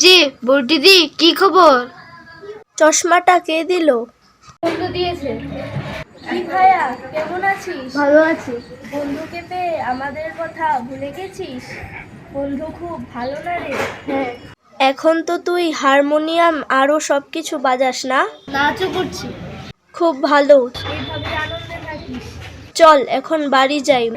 যে বৌদিদি, কি খবর? চশমাটা কে দিল? বন্ধু দিয়েছে। কি ভাইয়া, কেমন আছিস? ভালো আছি। বন্ধুকে পেয়ে আমাদের কথা ভুলে গেছিস? বন্ধু খুব ভালো না রে? হ্যাঁ, এখন তো তুই হারমোনিয়াম আরো সবকিছু বাজাস না? নাচও করছি। খুব ভালো, এইভাবে আনন্দে থাকিস। চল এখন বাড়ি যাই।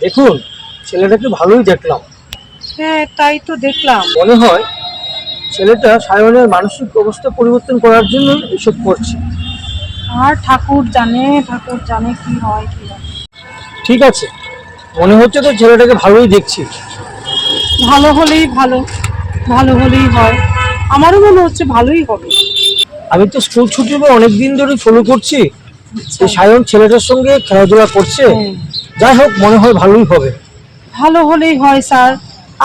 দেখুন, ছেলেটাকে ভালোই দেখলাম। হ্যাঁ, তাই তো দেখলাম। মনে হয় ছেলেটা সায়নের মানসিক অবস্থা পরিবর্তন করার জন্য এসব করছে। আর ঠাকুর জানে কি হয় কি হয়। ঠিক আছে, মনে হচ্ছে তো ছেলেটাকে ভালোই দেখছি। ভালো হলেই ভালো হলেই হয়। আমারও মনে হচ্ছে ভালোই হবে। আমি তো স্কুল ছুটির পর অনেকদিন ধরে ফলো করছি যে সায়ন ছেলেটার সঙ্গে খেলাধুলা করছে। যাই হোক, মনে হয় ভালোই হবে। ভালো হলেই হয় স্যার,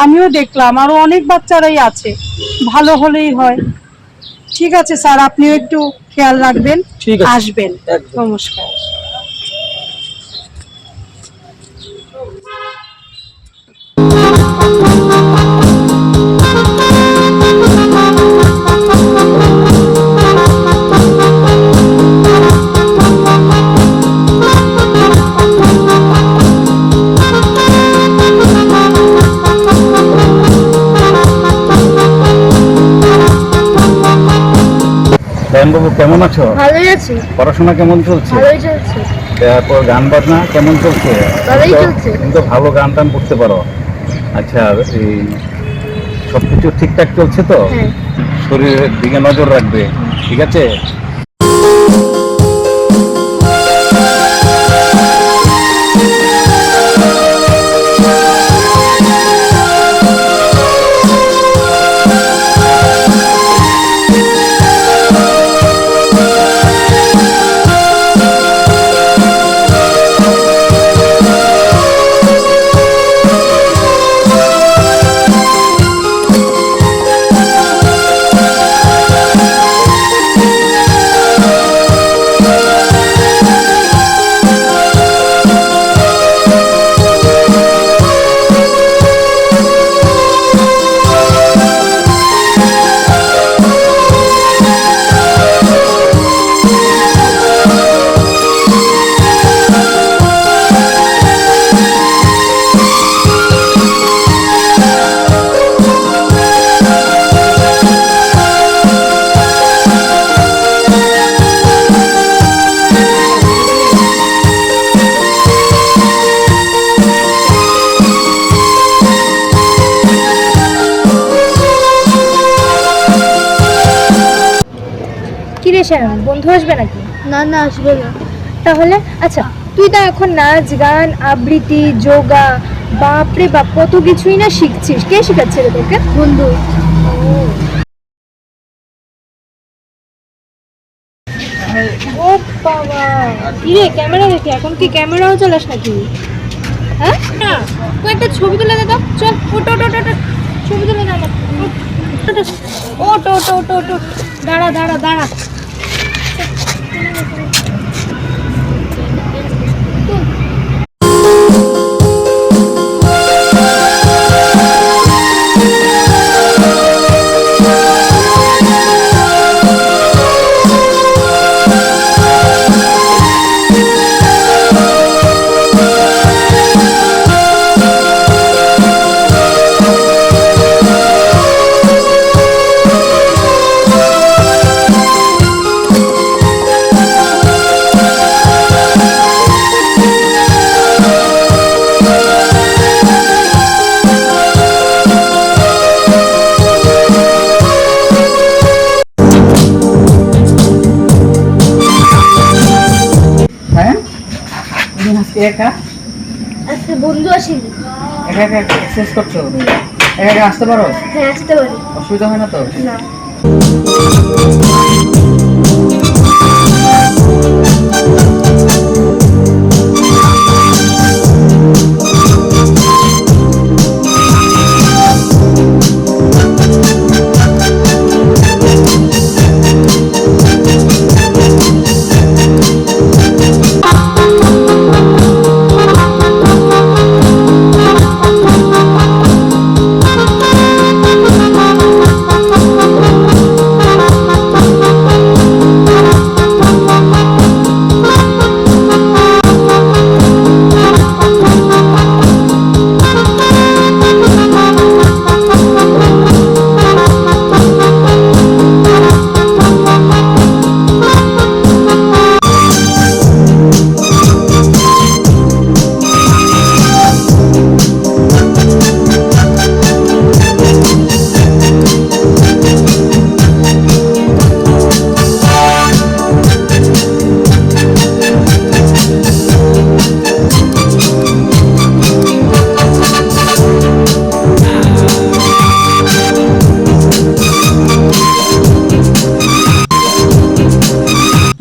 আমিও দেখলাম আরো অনেক বাচ্চারাই আছে। ভালো হলেই হয়। ঠিক আছে স্যার, আপনিও একটু খেয়াল রাখবেন। ঠিক আছে, আসবেন। একদম। নমস্কার। বাবু, কেমন আছো? ভালোই আছি। পড়াশোনা কেমন চলছে? ভালোই চলছে। তারপর গান বাজনা কেমন চলছে? ভালোই চলছে। তুমি তো ভালো গান টান করতে পারো। আচ্ছা, এই সবকিছু ঠিকঠাক চলছে তো? হ্যাঁ। শরীরের দিকে নজর রাখবে, ঠিক আছে? কি রে শ্যাম, বন্ধু আসবে নাকি? না না, আসবে না। তাহলে আচ্ছা, তুই তো এখন নাচ গান আবৃত্তি যোগা বাপরে বাপ কত কিছুই না শিখছিস। কে শেখাচ্ছে রে তোকে? বন্ধু। ও বাবা, কি রে ক্যামেরা দেখি, এখন কি ক্যামেরাও চালাস নাকি? হ্যাঁ না, তুই একটা ছবি তুলে দে তো। চল ওটো ওটো ওটো, ছবি তুলে দে আমার। ওটো ওটো ওটো ওটো, দাঁড়া দাঁড়া দাঁড়া। হ্যাঁ তুমি আজকে একা আচ্ছা, বন্ধু আসেনি। একা একা এক্সারসাইজ করছো? একা একা আসতে পারো? হ্যাঁ, আসতে পারি। অসুবিধা হয় না তো? না।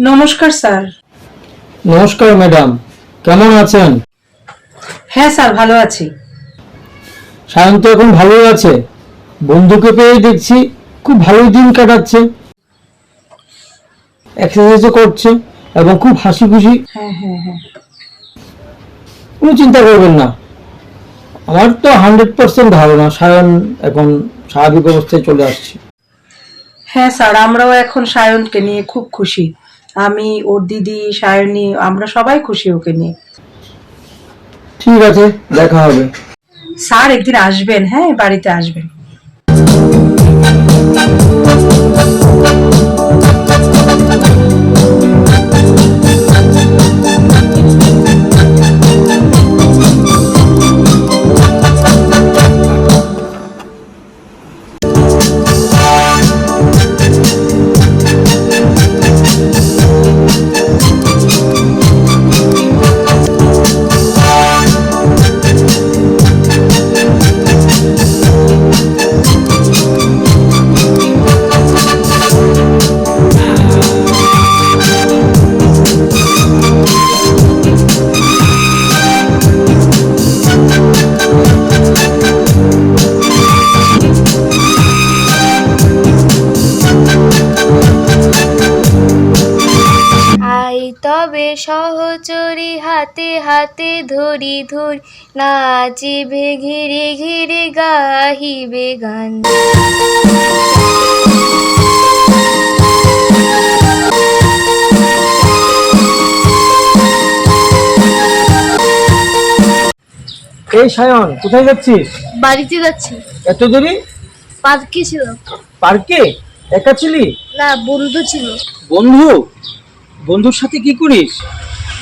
নমস্কার স্যার। নমস্কার ম্যাডাম, কেমন আছেন? হ্যাঁ স্যার, ভালো আছি। সায়ন তো এখন ভালোই আছে, বন্ধুকে পেয়ে দেখছি খুব ভালোই দিন কাটাচ্ছে, এক্সারসাইজও করছে এবং খুব হাসি খুশি। হ্যাঁ হ্যাঁ হ্যাঁ, কোনো চিন্তা করবেন না, আমার তো 100% ধারণা সায়ন এখন স্বাভাবিক অবস্থায় চলে আসছে। হ্যাঁ স্যার, আমরাও এখন সায়নকে নিয়ে খুব খুশি। আমি, ওর দিদি, সায়নী, আমরা সবাই খুশি ওকে নিয়ে। ঠিক আছে, দেখা হবে। স্যার একদিন আসবেন, হ্যাঁ বাড়িতে আসবেন। তবে সহচরী হাতে হাতে ধরি ধরি নাচিবে ঘিরে ঘিরে গাহিবে গান। এই সায়ন, কোথায় যাচ্ছিস? বাড়িতে যাচ্ছি। এত দেরি? পার্কে ছিল। পার্কে একা ছিলি? না, বন্ধু ছিল। বন্ধু? বন্ধুর সাথে কি করিস?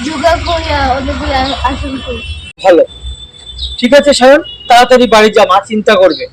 যোগা করি, অনেকগুলো আসন করি। ভালো, ঠিক আছে সায়ন, তাড়াতাড়ি বাড়ি যা, মা চিন্তা করবে।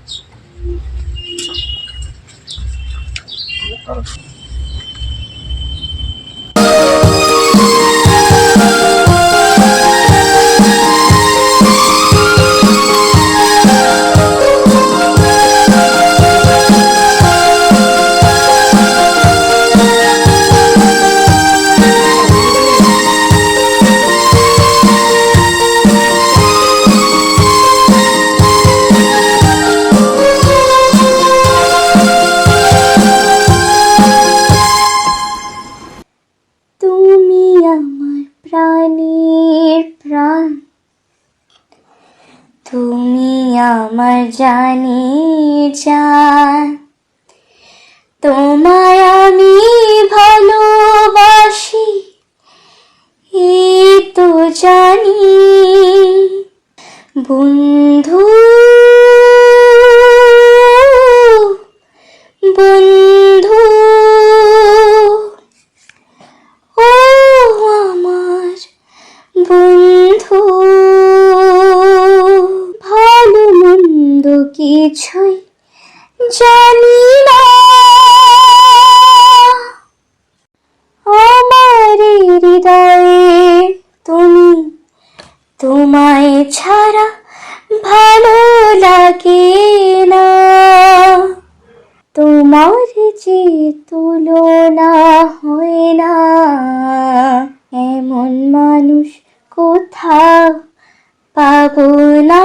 প্রাণ, তুমি আমার জানি জান, তোমায় আমি ভালোবাসি এই তো জানি বন্ধু, বন্ধু ও আমার বন্ধু, ভালো মন্দ কিছুই জানি না, আমার হৃদয়ে তুমি, তোমায় ছাড়া ভালো লাগে না, তোমার যে তুলনা হয় না, এমন মানুষ কোথাও পাবো না,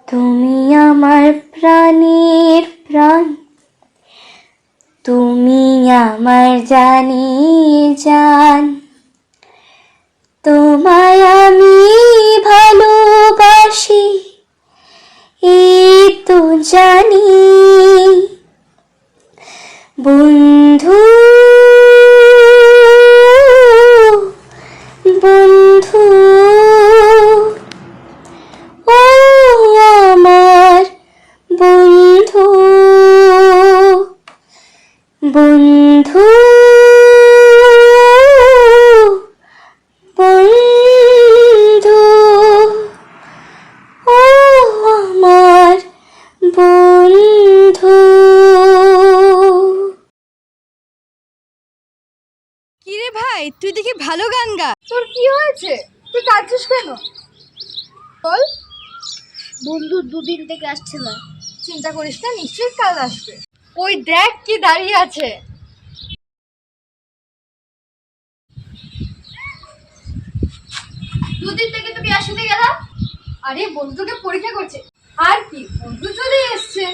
তুমি আমার প্রাণের প্রাণ, তুমি আমার জানি জান, তোমায় আমি ভালোবাসি এই তো জানি বন্ধু, বন্ধু ও আমার বন্ধু, বন্ধু বন্ধু ও আমার বন্ধু। কিরে ভাই, তুই দেখি ভালো গান গা, তোর কি হয়েছে? তুই কাঁদছিস কেন? বল। বন্ধু দুদিন থেকে আসছে না। চিন্তা করিস না, নিশ্চয়ই কাল আসবে। ওই দেখ কি দাঁড়িয়ে আছে। দুদিন থেকে তুমি আসতে গেলা? আরে বন্ধুকে পরীক্ষা করছে। আর কি, বন্ধু চলে এসছে।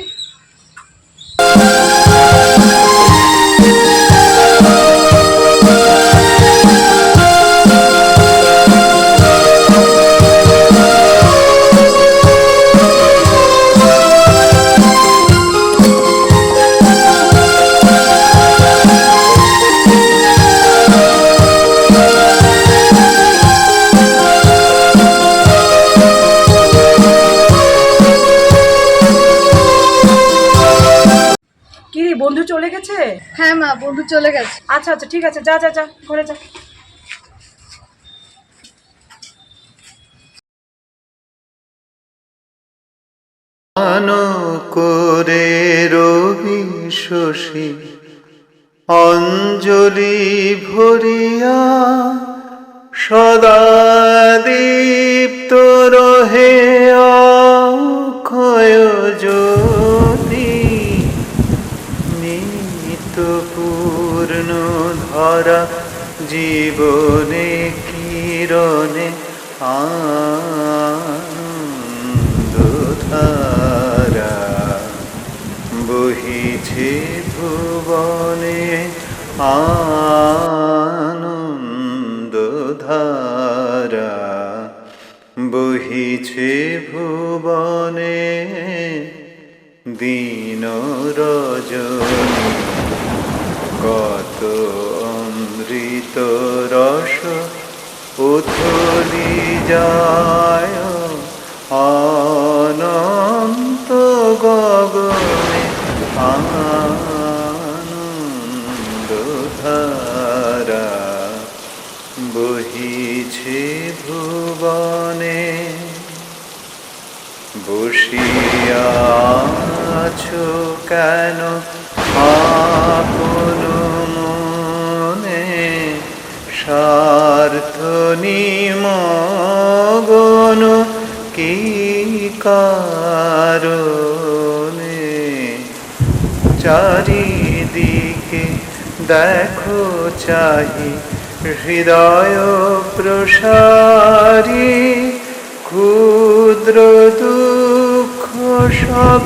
কি রে, বন্ধু চলে গেছে? হ্যাঁ মা, বন্ধু চলে গেছে। আচ্ছা আচ্ছা, ঠিক আছে, যা যা যা ঘরে যা। করে রবি শশী অঞ্জলি ভরিয়া সদা দীপ্ত রহে অক্ষয় জ্যোতি, নিত্য পূর্ণ ধরা জীবনে কিরণে আনন্দধারা বহিছে ভুবনে, আনন্দধারা বহিছে ভুবনে, দিন রজনী কত অমৃত রস উথলি যায় অনন্ত গগনে, আনন্দধারা বহিছে ভুবনে। বসিয়া আছো কেন আপন মনে, স্বার্থ নিমগ্ন কি কারণে, চারিদিকে দেখো চাহি হৃদয় প্রসারী, ক্ষুদ্র দুঃখ সব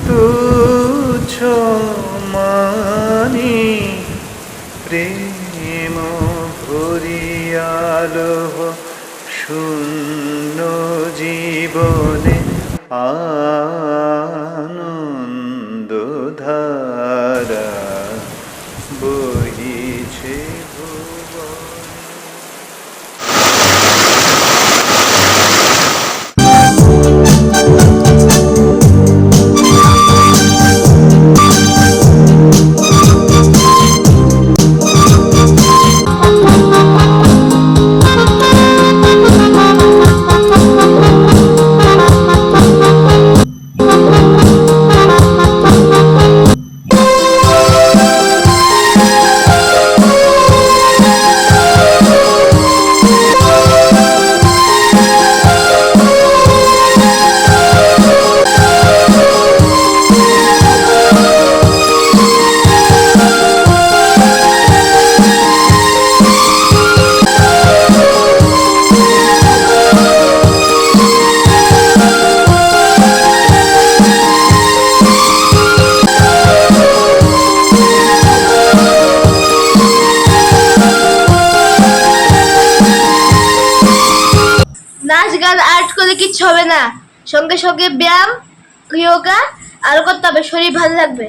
তুচ্ছ মানি, প্রেম ভুল ধারা বহিছে ভুবন। নাচ গান আর্ট করে কিচ্ছু হবে না, সঙ্গে সঙ্গে ব্যায়াম, যোগা আরো করতে হবে, শরীর ভালো থাকবে।